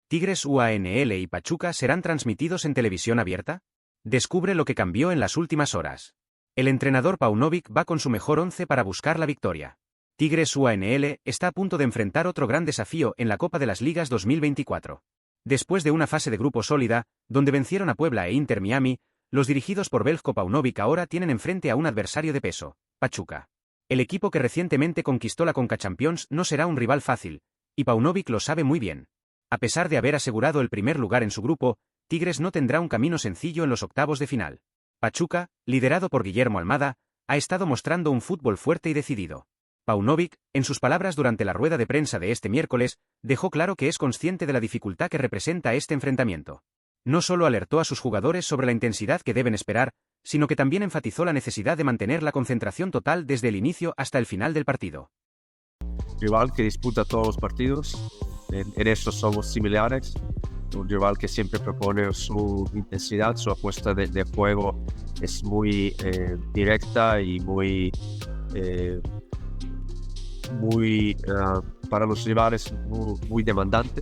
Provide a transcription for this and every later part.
¿Tigres UANL y Pachuca serán transmitidos en televisión abierta? Descubre lo que cambió en las últimas horas. El entrenador Paunovic va con su mejor once para buscar la victoria. Tigres UANL está a punto de enfrentar otro gran desafío en la Copa de las Ligas 2024. Después de una fase de grupo sólida, donde vencieron a Puebla e Inter Miami, los dirigidos por Veljko Paunovic ahora tienen enfrente a un adversario de peso, Pachuca. El equipo que recientemente conquistó la CONCACHAMPIONS no será un rival fácil, y Paunovic lo sabe muy bien. A pesar de haber asegurado el primer lugar en su grupo, Tigres no tendrá un camino sencillo en los octavos de final. Pachuca, liderado por Guillermo Almada, ha estado mostrando un fútbol fuerte y decidido. Paunovic, en sus palabras durante la rueda de prensa de este miércoles, dejó claro que es consciente de la dificultad que representa este enfrentamiento. No solo alertó a sus jugadores sobre la intensidad que deben esperar, sino que también enfatizó la necesidad de mantener la concentración total desde el inicio hasta el final del partido. Rival que disputa todos los partidos, en eso somos similares. Un rival que siempre propone su intensidad, su apuesta de juego es muy directa y muy para los rivales muy demandante,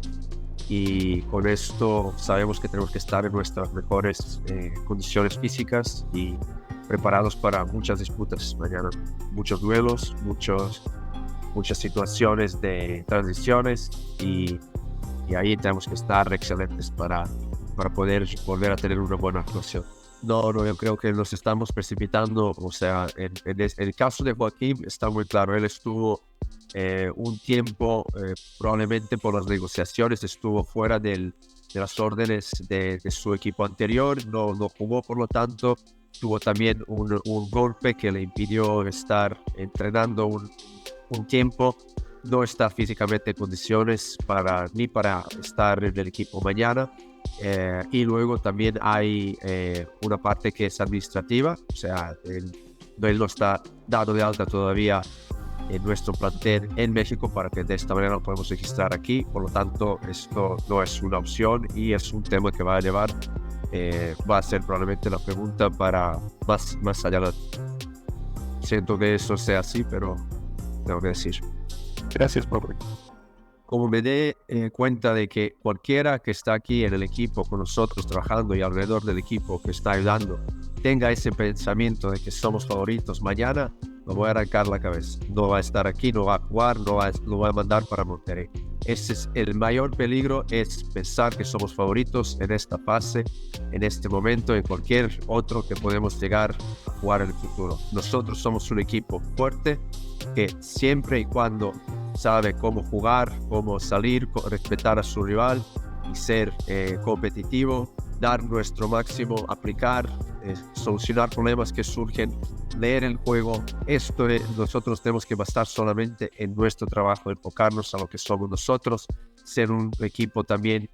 y con esto sabemos que tenemos que estar en nuestras mejores condiciones físicas y preparados para muchas disputas mañana, muchos duelos, muchas situaciones de transiciones, y ahí tenemos que estar excelentes para poder volver a tener una buena actuación. No, yo creo que nos estamos precipitando. O sea, en el caso de Joaquín está muy claro. Él estuvo un tiempo, probablemente por las negociaciones, estuvo fuera de las órdenes de su equipo anterior, no jugó, por lo tanto, tuvo también un golpe que le impidió estar entrenando un tiempo. No está físicamente en condiciones ni para estar en el equipo mañana. Y luego también hay una parte que es administrativa, o sea, él no está dado de alta todavía en nuestro plantel en México para que de esta manera lo podemos registrar aquí. Por lo tanto, esto no es una opción y es un tema que va a llevar, va a ser probablemente la pregunta para más allá. Siento que eso sea así, pero tengo que decir. Gracias, Pablo. Como me dé cuenta de que cualquiera que está aquí en el equipo con nosotros trabajando y alrededor del equipo que está ayudando tenga ese pensamiento de que somos favoritos mañana, lo voy a arrancar la cabeza. No va a estar aquí, no va a jugar, lo va a mandar para Monterrey. Ese es el mayor peligro, es pensar que somos favoritos en esta fase, en este momento, en cualquier otro que podemos llegar a jugar en el futuro. Nosotros somos un equipo fuerte que siempre y cuando sabe cómo jugar, cómo salir, respetar a su rival y ser competitivo, dar nuestro máximo, aplicar, solucionar problemas que surgen, leer el juego. Nosotros tenemos que basar solamente en nuestro trabajo, enfocarnos a lo que somos nosotros, ser un equipo también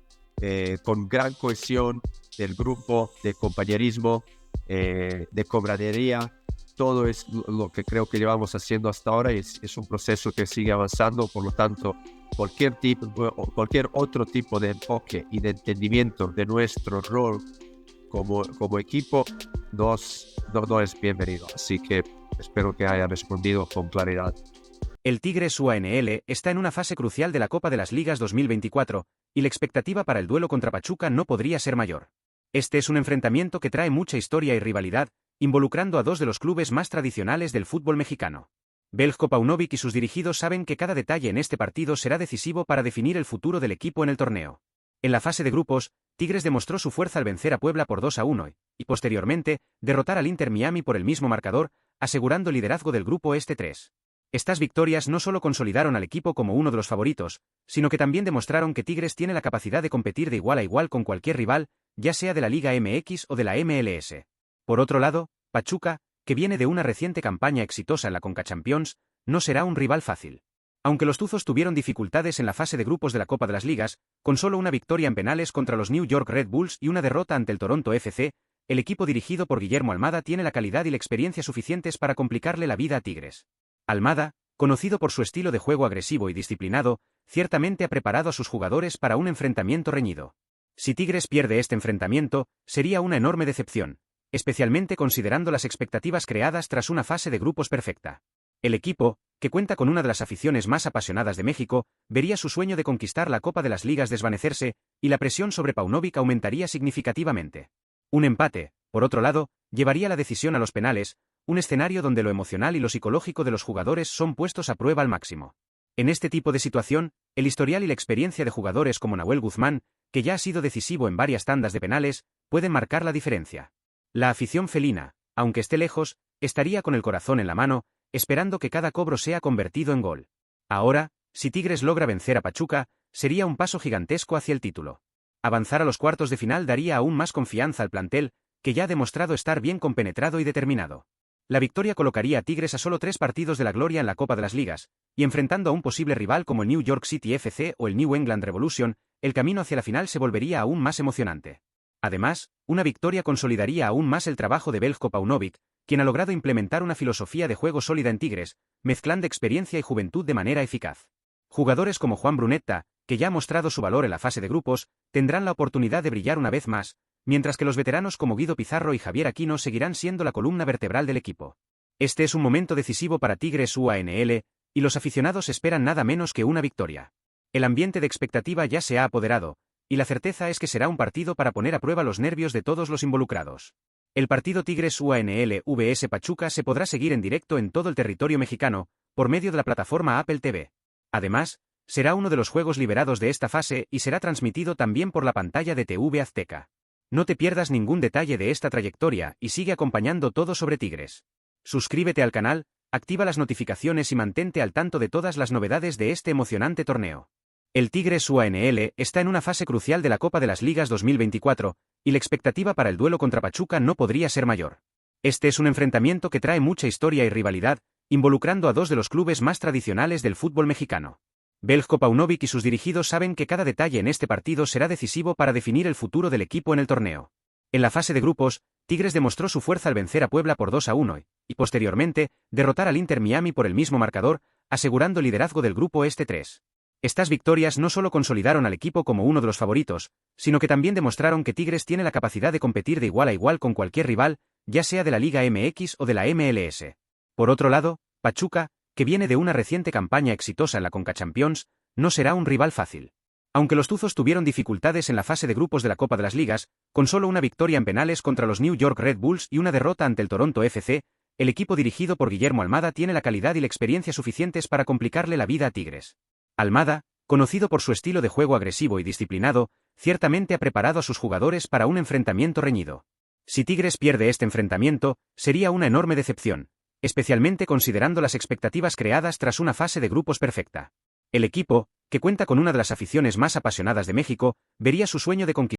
con gran cohesión del grupo, de compañerismo, de camaradería. Todo es lo que creo que llevamos haciendo hasta ahora, y es un proceso que sigue avanzando. Por lo tanto, cualquier otro tipo de enfoque y de entendimiento de nuestro rol como equipo no es bienvenido. Así que espero que haya respondido con claridad. El Tigres UANL está en una fase crucial de la Copa de las Ligas 2024, y la expectativa para el duelo contra Pachuca no podría ser mayor. Este es un enfrentamiento que trae mucha historia y rivalidad, involucrando a dos de los clubes más tradicionales del fútbol mexicano. Veljko Paunovic y sus dirigidos saben que cada detalle en este partido será decisivo para definir el futuro del equipo en el torneo. En la fase de grupos, Tigres demostró su fuerza al vencer a Puebla por 2-1 y, posteriormente, derrotar al Inter Miami por el mismo marcador, asegurando el liderazgo del grupo este 3. Estas victorias no solo consolidaron al equipo como uno de los favoritos, sino que también demostraron que Tigres tiene la capacidad de competir de igual a igual con cualquier rival, ya sea de la Liga MX o de la MLS. Por otro lado, Pachuca, que viene de una reciente campaña exitosa en la CONCACHAMPIONS, no será un rival fácil. Aunque los tuzos tuvieron dificultades en la fase de grupos de la Copa de las Ligas, con solo una victoria en penales contra los New York Red Bulls y una derrota ante el Toronto FC, el equipo dirigido por Guillermo Almada tiene la calidad y la experiencia suficientes para complicarle la vida a Tigres. Almada, conocido por su estilo de juego agresivo y disciplinado, ciertamente ha preparado a sus jugadores para un enfrentamiento reñido. Si Tigres pierde este enfrentamiento, sería una enorme decepción, especialmente considerando las expectativas creadas tras una fase de grupos perfecta. El equipo, que cuenta con una de las aficiones más apasionadas de México, vería su sueño de conquistar la Copa de las Ligas desvanecerse, y la presión sobre Paunovic aumentaría significativamente. Un empate, por otro lado, llevaría la decisión a los penales, un escenario donde lo emocional y lo psicológico de los jugadores son puestos a prueba al máximo. En este tipo de situación, el historial y la experiencia de jugadores como Nahuel Guzmán, que ya ha sido decisivo en varias tandas de penales, pueden marcar la diferencia. La afición felina, aunque esté lejos, estaría con el corazón en la mano, esperando que cada cobro sea convertido en gol. Ahora, si Tigres logra vencer a Pachuca, sería un paso gigantesco hacia el título. Avanzar a los cuartos de final daría aún más confianza al plantel, que ya ha demostrado estar bien compenetrado y determinado. La victoria colocaría a Tigres a solo 3 partidos de la gloria en la Copa de las Ligas, y enfrentando a un posible rival como el New York City FC o el New England Revolution, el camino hacia la final se volvería aún más emocionante. Además, una victoria consolidaría aún más el trabajo de Veljko Paunovic, quien ha logrado implementar una filosofía de juego sólida en Tigres, mezclando experiencia y juventud de manera eficaz. Jugadores como Juan Brunetta, que ya ha mostrado su valor en la fase de grupos, tendrán la oportunidad de brillar una vez más, mientras que los veteranos como Guido Pizarro y Javier Aquino seguirán siendo la columna vertebral del equipo. Este es un momento decisivo para Tigres UANL, y los aficionados esperan nada menos que una victoria. El ambiente de expectativa ya se ha apoderado, y la certeza es que será un partido para poner a prueba los nervios de todos los involucrados. El partido Tigres UANL vs Pachuca se podrá seguir en directo en todo el territorio mexicano, por medio de la plataforma Apple TV. Además, será uno de los juegos liberados de esta fase y será transmitido también por la pantalla de TV Azteca. No te pierdas ningún detalle de esta trayectoria y sigue acompañando todo sobre Tigres. Suscríbete al canal, activa las notificaciones y mantente al tanto de todas las novedades de este emocionante torneo. El Tigres UANL está en una fase crucial de la Copa de las Ligas 2024, y la expectativa para el duelo contra Pachuca no podría ser mayor. Este es un enfrentamiento que trae mucha historia y rivalidad, involucrando a dos de los clubes más tradicionales del fútbol mexicano. Veljko Paunovic y sus dirigidos saben que cada detalle en este partido será decisivo para definir el futuro del equipo en el torneo. En la fase de grupos, Tigres demostró su fuerza al vencer a Puebla por 2-1 y, posteriormente, derrotar al Inter Miami por el mismo marcador, asegurando el liderazgo del grupo Este 3. Estas victorias no solo consolidaron al equipo como uno de los favoritos, sino que también demostraron que Tigres tiene la capacidad de competir de igual a igual con cualquier rival, ya sea de la Liga MX o de la MLS. Por otro lado, Pachuca, que viene de una reciente campaña exitosa en la CONCACHAMPIONS, no será un rival fácil. Aunque los tuzos tuvieron dificultades en la fase de grupos de la Copa de las Ligas, con solo una victoria en penales contra los New York Red Bulls y una derrota ante el Toronto FC, el equipo dirigido por Guillermo Almada tiene la calidad y la experiencia suficientes para complicarle la vida a Tigres. Almada, conocido por su estilo de juego agresivo y disciplinado, ciertamente ha preparado a sus jugadores para un enfrentamiento reñido. Si Tigres pierde este enfrentamiento, sería una enorme decepción, especialmente considerando las expectativas creadas tras una fase de grupos perfecta. El equipo, que cuenta con una de las aficiones más apasionadas de México, vería su sueño de conquistar